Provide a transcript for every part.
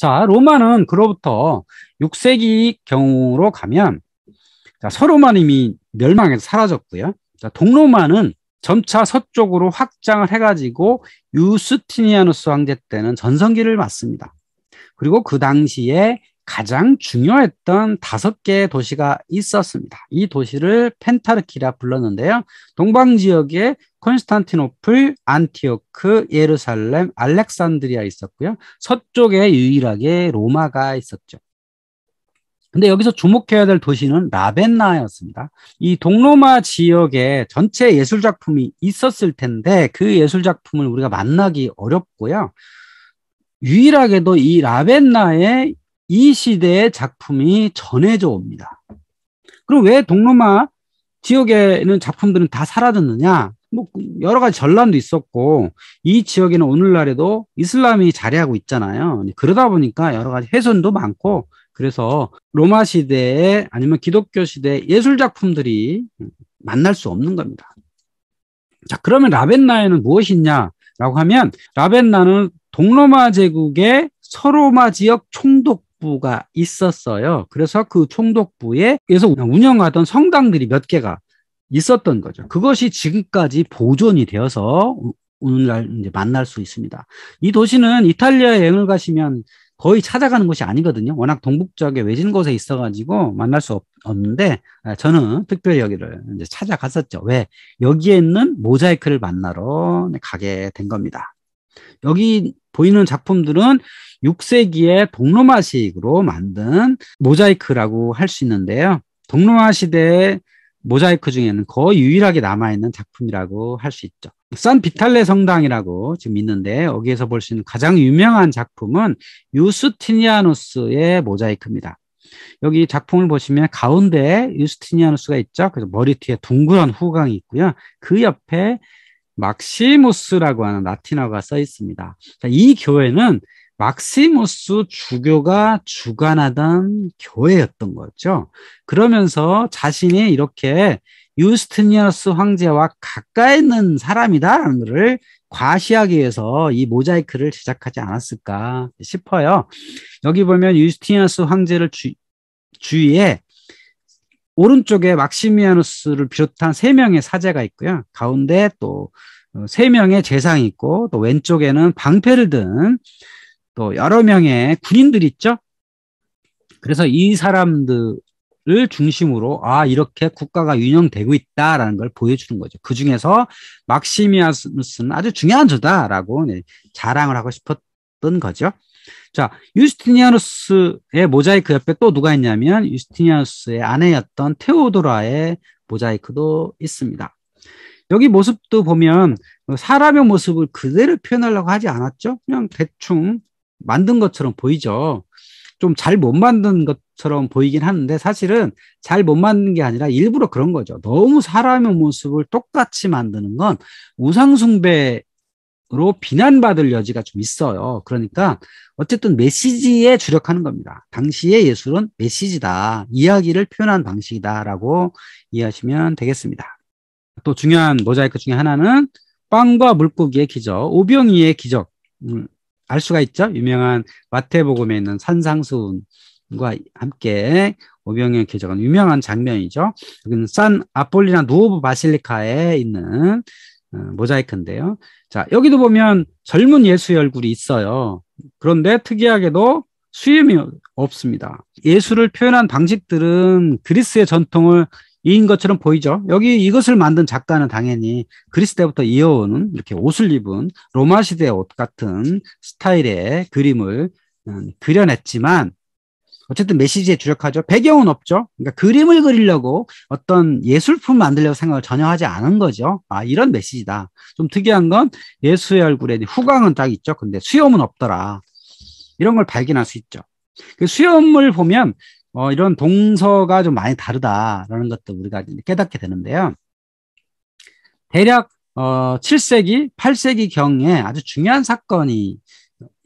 자, 로마는 그로부터 6세기 경으로 가면 자, 서로만 이미 멸망해서 사라졌고요. 자, 동로마는 점차 서쪽으로 확장을 해가지고 유스티니아누스 황제 때는 전성기를 맞습니다. 그리고 그 당시에 가장 중요했던 5개의 도시가 있었습니다. 이 도시를 펜타르키라 불렀는데요. 동방 지역에 콘스탄티노플, 안티오크, 예루살렘, 알렉산드리아 있었고요. 서쪽에 유일하게 로마가 있었죠. 근데 여기서 주목해야 될 도시는 라벤나였습니다. 이 동로마 지역에 전체 예술 작품이 있었을 텐데 그 예술 작품을 우리가 만나기 어렵고요. 유일하게도 이 라벤나의 이 시대의 작품이 전해져 옵니다. 그럼 왜 동로마 지역에는 작품들은 다 사라졌느냐? 뭐 여러 가지 전란도 있었고 이 지역에는 오늘날에도 이슬람이 자리하고 있잖아요. 그러다 보니까 여러 가지 훼손도 많고 그래서 로마 시대에 아니면 기독교 시대의 예술 작품들이 만날 수 없는 겁니다. 자, 그러면 라벤나에는 무엇이 있냐라고 하면 라벤나는 동로마 제국의 서로마 지역 총독부가 있었어요. 그래서 그 총독부에서 운영하던 성당들이 몇 개가 있었던 거죠. 그것이 지금까지 보존이 되어서 오늘날 이제 만날 수 있습니다. 이 도시는 이탈리아 여행을 가시면 거의 찾아가는 곳이 아니거든요. 워낙 동북쪽에 외진 곳에 있어가지고 만날 수 없는데 저는 특별히 여기를 이제 찾아갔었죠. 왜? 여기에 있는 모자이크를 만나러 가게 된 겁니다. 여기 보이는 작품들은 6세기의 동로마식으로 만든 모자이크라고 할 수 있는데요. 동로마 시대의 모자이크 중에는 거의 유일하게 남아있는 작품이라고 할 수 있죠. 산 비탈레 성당이라고 지금 있는데 여기에서 볼 수 있는 가장 유명한 작품은 유스티니아누스의 모자이크입니다. 여기 작품을 보시면 가운데에 유스티니아누스가 있죠. 그래서 머리 뒤에 둥그런 후광이 있고요. 그 옆에 막시무스라고 하는 라틴어가 써 있습니다. 이 교회는 막시무스 주교가 주관하던 교회였던 거죠. 그러면서 자신이 이렇게 유스티니아누스 황제와 가까이 있는 사람이다라는 것을 과시하기 위해서 이 모자이크를 제작하지 않았을까 싶어요. 여기 보면 유스티니아누스 황제를 주위에 오른쪽에 막시미아누스를 비롯한 3명의 사제가 있고요. 가운데 또 3명의 제상이 있고 또 왼쪽에는 방패를 든 또 여러 명의 군인들이 있죠. 그래서 이 사람들을 중심으로 이렇게 국가가 운영되고 있다라는 걸 보여주는 거죠. 그 중에서 막시미아누스는 아주 중요한 저다라고 자랑을 하고 싶었던 거죠. 자, 유스티니아누스의 모자이크 옆에 또 누가 있냐면 유스티니아누스의 아내였던 테오도라의 모자이크도 있습니다. 여기 모습도 보면 사람의 모습을 그대로 표현하려고 하지 않았죠. 그냥 대충 만든 것처럼 보이죠. 좀 잘 못 만든 것처럼 보이긴 하는데 사실은 잘 못 만든 게 아니라 일부러 그런 거죠. 너무 사람의 모습을 똑같이 만드는 건 우상숭배로 비난받을 여지가 좀 있어요. 그러니까 어쨌든 메시지에 주력하는 겁니다. 당시의 예술은 메시지다. 이야기를 표현한 방식이다라고 이해하시면 되겠습니다. 또 중요한 모자이크 중에 하나는 빵과 물고기의 기적, 오병이의 기적 알 수가 있죠. 유명한 마태복음에 있는 산상수훈과 함께 오병이의 기적은 유명한 장면이죠. 여기는 산 아폴리나 누오보 바실리카에 있는 모자이크인데요. 자, 여기도 보면 젊은 예수의 얼굴이 있어요. 그런데 특이하게도 수염이 없습니다. 예술을 표현한 방식들은 그리스의 전통을 이인 것처럼 보이죠. 여기 이것을 만든 작가는 당연히 그리스 때부터 이어오는 이렇게 옷을 입은 로마 시대 옷 같은 스타일의 그림을 그려냈지만 어쨌든 메시지에 주력하죠. 배경은 없죠. 그러니까 그림을 그리려고 어떤 예술품 만들려고 생각을 전혀 하지 않은 거죠. 이런 메시지다. 좀 특이한 건 예수의 얼굴에 후광은 딱 있죠. 근데 수염은 없더라. 이런 걸 발견할 수 있죠. 그 수염을 보면 이런 동서가 좀 많이 다르다라는 것도 우리가 깨닫게 되는데요. 대략 7세기, 8세기 경에 아주 중요한 사건이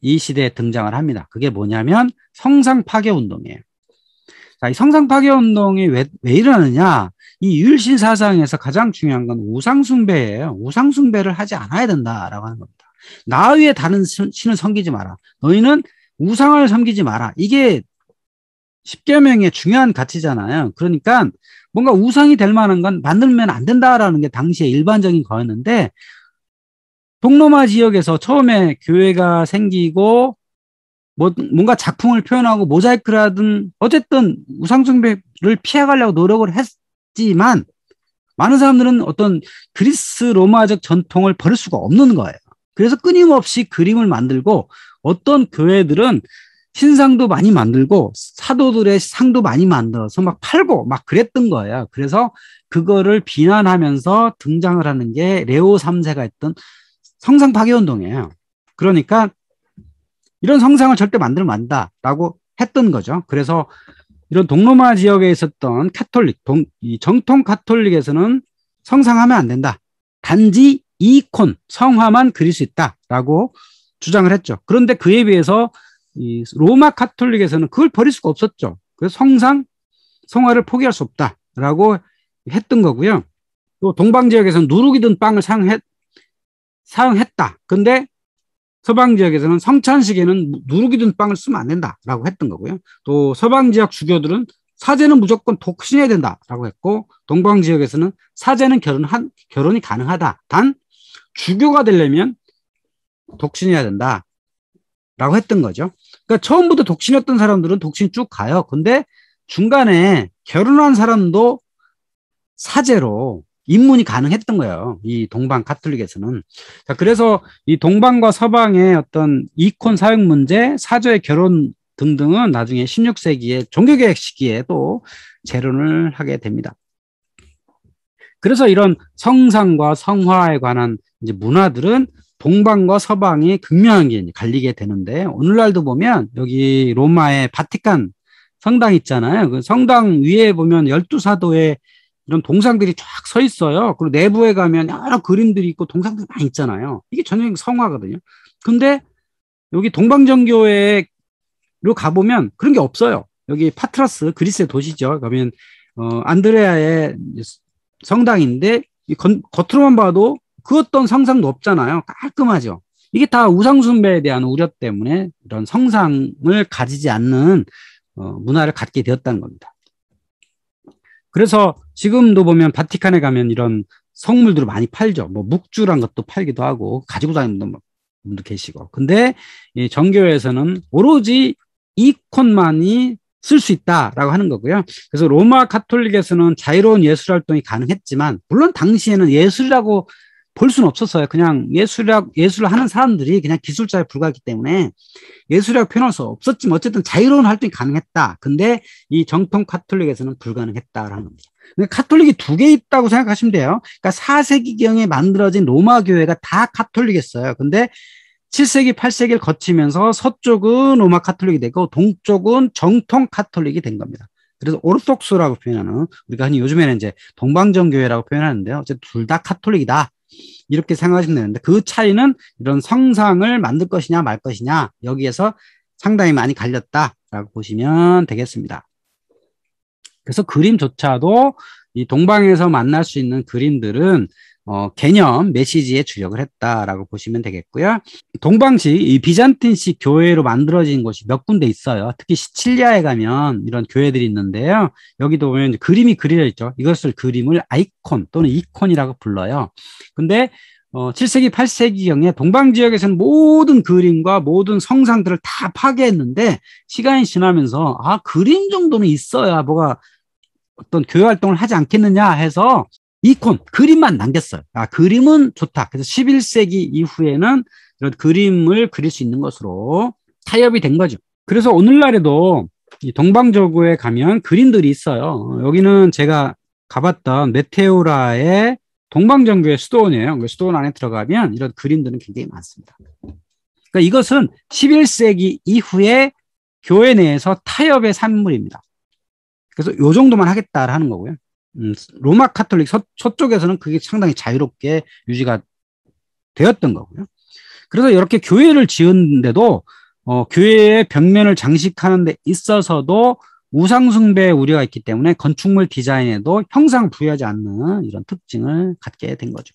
이 시대에 등장을 합니다. 그게 뭐냐면 성상 파괴 운동이에요. 자, 이 성상 파괴 운동이 왜 일어나느냐? 이 율신 사상에서 가장 중요한 건 우상숭배예요. 우상숭배를 하지 않아야 된다라고 하는 겁니다. 나 위에 다른 신을 섬기지 마라. 너희는 우상을 섬기지 마라. 이게 십계명의 중요한 가치잖아요. 그러니까 뭔가 우상이 될 만한 건 만들면 안 된다라는 게 당시의 일반적인 거였는데 동로마 지역에서 처음에 교회가 생기고 뭔가 작품을 표현하고 모자이크를 하든 어쨌든 우상숭배를 피해가려고 노력을 했지만 많은 사람들은 어떤 그리스 로마적 전통을 버릴 수가 없는 거예요. 그래서 끊임없이 그림을 만들고 어떤 교회들은 신상도 많이 만들고 사도들의 상도 많이 만들어서 막 팔고 막 그랬던 거예요. 그래서 그거를 비난하면서 등장을 하는 게 레오 3세가 했던 성상 파괴 운동이에요. 그러니까 이런 성상을 절대 만들면 안 된다라고 했던 거죠. 그래서 이런 동로마 지역에 있었던 카톨릭, 이 정통 카톨릭에서는 성상하면 안 된다. 단지 이콘, 성화만 그릴 수 있다라고 주장을 했죠. 그런데 그에 비해서 이 로마 카톨릭에서는 그걸 버릴 수가 없었죠. 그래서 성화를 포기할 수 없다라고 했던 거고요. 또 동방 지역에서는 누룩이 든 빵을 사용했다. 근데 서방 지역에서는 성찬식에는 누룩이 든 빵을 쓰면 안 된다라고 했던 거고요. 또 서방 지역 주교들은 사제는 무조건 독신해야 된다라고 했고 동방 지역에서는 사제는 결혼이 가능하다. 단 주교가 되려면 독신해야 된다라고 했던 거죠. 그러니까 처음부터 독신이었던 사람들은 독신 쭉 가요. 근데 중간에 결혼한 사람도 사제로 입문이 가능했던 거예요. 이 동방 카톨릭에서는. 자, 그래서 이 동방과 서방의 어떤 이콘 사용 문제, 사저의 결혼 등등은 나중에 16세기의 종교개혁 시기에 또 재론을 하게 됩니다. 그래서 이런 성상과 성화에 관한 이제 문화들은 동방과 서방이 극명하게 갈리게 되는데 오늘날도 보면 여기 로마의 바티칸 성당 있잖아요. 그 성당 위에 보면 12사도의 이런 동상들이 쫙 서 있어요. 그리고 내부에 가면 여러 그림들이 있고 동상들이 많이 있잖아요. 이게 전형적인 성화거든요. 근데 여기 동방정교회로 가보면 그런 게 없어요. 여기 파트라스, 그리스의 도시죠. 그러면 안드레아의 성당인데 겉으로만 봐도 그 어떤 성상도 없잖아요. 깔끔하죠. 이게 다 우상숭배에 대한 우려 때문에 이런 성상을 가지지 않는 문화를 갖게 되었다는 겁니다. 그래서 지금도 보면 바티칸에 가면 이런 성물들을 많이 팔죠. 뭐 묵주란 것도 팔기도 하고 가지고 다니는 분도 계시고. 근데 이 정교회에서는 오로지 이콘만이 쓸 수 있다라고 하는 거고요. 그래서 로마 카톨릭에서는 자유로운 예술 활동이 가능했지만 물론 당시에는 예술이라고 볼 수는 없었어요. 그냥 예술을 하는 사람들이 그냥 기술자에 불과했기 때문에 예술이라고 표현할 수 없었지만 어쨌든 자유로운 활동이 가능했다. 근데 이 정통 카톨릭에서는 불가능했다라는 겁니다. 그러니까 카톨릭이 두 개 있다고 생각하시면 돼요. 그러니까 4세기경에 만들어진 로마 교회가 다 카톨릭이었어요. 근데 7세기, 8세기를 거치면서 서쪽은 로마 카톨릭이 되고 동쪽은 정통 카톨릭이 된 겁니다. 그래서 오르톡스라고 표현하는 우리가 흔히 요즘에는 이제 동방정교회라고 표현하는데요. 어쨌든 둘 다 카톨릭이다. 이렇게 생각하시면 되는데 그 차이는 이런 성상을 만들 것이냐 말 것이냐 여기에서 상당히 많이 갈렸다라고 보시면 되겠습니다. 그래서 그림조차도 이 동방에서 만날 수 있는 그림들은 개념, 메시지에 주력을 했다라고 보시면 되겠고요. 동방식, 이 비잔틴식 교회로 만들어진 곳이 몇 군데 있어요. 특히 시칠리아에 가면 이런 교회들이 있는데요. 여기도 보면 이제 그림이 그려져 있죠. 이것을 그림을 아이콘 또는 이콘이라고 불러요. 근데 7세기, 8세기경에 동방 지역에서는 모든 그림과 모든 성상들을 다 파괴했는데 시간이 지나면서 그림 정도는 있어야 뭐가 어떤 교회 활동을 하지 않겠느냐 해서 이콘, 그림만 남겼어요. 그림은 좋다. 그래서 11세기 이후에는 이런 그림을 그릴 수 있는 것으로 타협이 된 거죠. 그래서 오늘날에도 이 동방저구에 가면 그림들이 있어요. 여기는 제가 가봤던 메테오라의 동방정교의 수도원이에요. 그 수도원 안에 들어가면 이런 그림들은 굉장히 많습니다. 그러니까 이것은 11세기 이후에 교회 내에서 타협의 산물입니다. 그래서 이 정도만 하겠다라는 거고요. 로마 카톨릭 서쪽에서는 그게 상당히 자유롭게 유지가 되었던 거고요. 그래서 이렇게 교회를 지은데도 교회의 벽면을 장식하는 데 있어서도 우상숭배 우려가 있기 때문에 건축물 디자인에도 형상 부여하지 않는 이런 특징을 갖게 된 거죠.